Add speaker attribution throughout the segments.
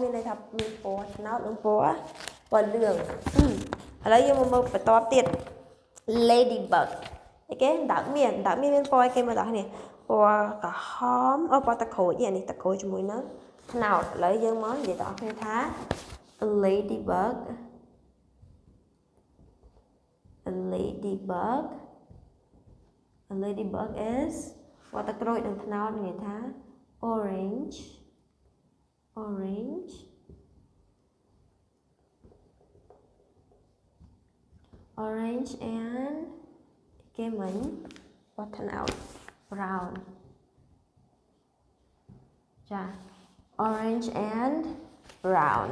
Speaker 1: មានន័យថាមានពណ៌ឆ្នោតនិងពណ៌លឿងឥឡូវយើងមកមើលបន្តទៀត ladybug អីគេដើមមានពណ៌អីគេមើលតោះនេះពណ៌ក្រហមពណ៌ទឹកក្រូចនេះទឹកក្រូចជាមួយនឹងឆ្នោតឥឡូវយើងមកនិយាយដល់គ្នាថា ladybug is ពណ៌ទឹកក្រូចនិងឆ្នោតនិយាយថា orange and គេមិញពណ៌ឆ្នោត brown ចា orange and brown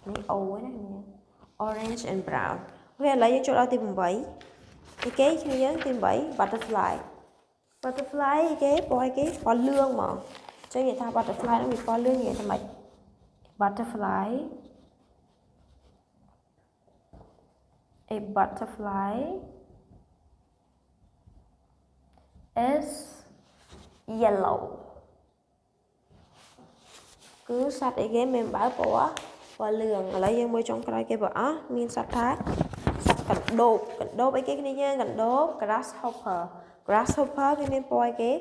Speaker 1: នេះអូណាគ្នា orange and brown អូខេឥឡូវយើងចូលដល់ទី8អីគេគ្នាយើងទី8 butterfly គេពណ៌អីគេពណ៌លឿងហ្មងអញ្ចឹងនិយាយថា butterfly នឹងមានពណ៌លឿងនិយាយថាម៉េច butterfly is yellow គឺសត្វអីគេមានបើពណ៌លឿងឥឡូវយើងមើលចុងក្រោយគេបងអស់មានសត្វថាសត្វកណ្ដូបអីគេគ្នាយើងកណ្ដូប grasshopper វាមានពណ៌អីគេ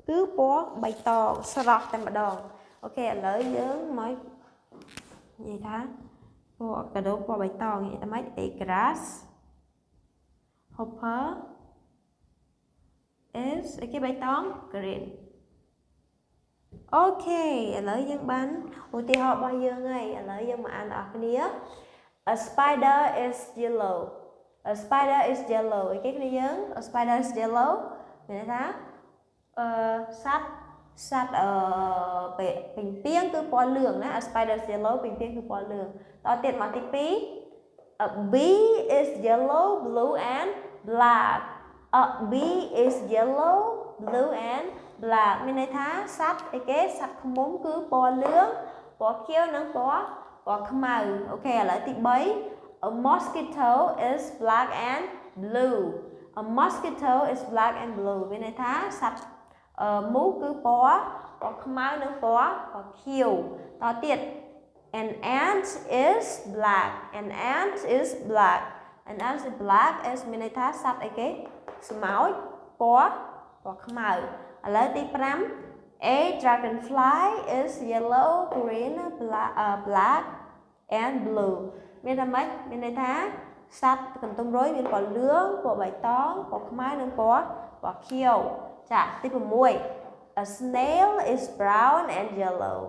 Speaker 1: គឺពណ៌បៃតងស្រស់តែម្ដងអូខេឥឡូវយើងមកនិយាយថាពណ៌កណ្ដូបពណ៌បៃតងនិយាយថាម៉េច a grasshopper is អីគេបៃតង green អូខេឥឡូវយើងបានឧទាហរណ៍របស់យើងហើយឥឡូវយើងមកអានដល់គ្នា a spider is yellow អីគេគ្នាយើង a spider is yellow មានន័យថាសត្វពេញពីងគឺពណ៌លឿងណា a spider is yellow ពេញពីងគឺពណ៌លឿងតទៀតមកទី2 a bee is yellow blue and black a bee is yellow blue and black មានន័យថាសត្វអីគេសត្វឃ្មុំគឺពណ៌លឿងពណ៌ខៀវនិងពណ៌ខ្មៅអូខេឥឡូវទី3 a mosquito is black and blue មានន័យថាសត្វមូសគឺពណ៌ខ្មៅនិងពណ៌ខៀវតទៀត an ant is black is មានន័យថាសត្វអីគេស្មោចពណ៌ខ្មៅឥឡូវទី5 a dragonfly is yellow green black and blue មានថាម៉េចមានន័យថាសត្វកន្ទុំរុយមានពណ៌លឿងពណ៌បៃតងពណ៌ខ្មៅនិងពណ៌ខៀវចាទី6 a snail is brown and yellow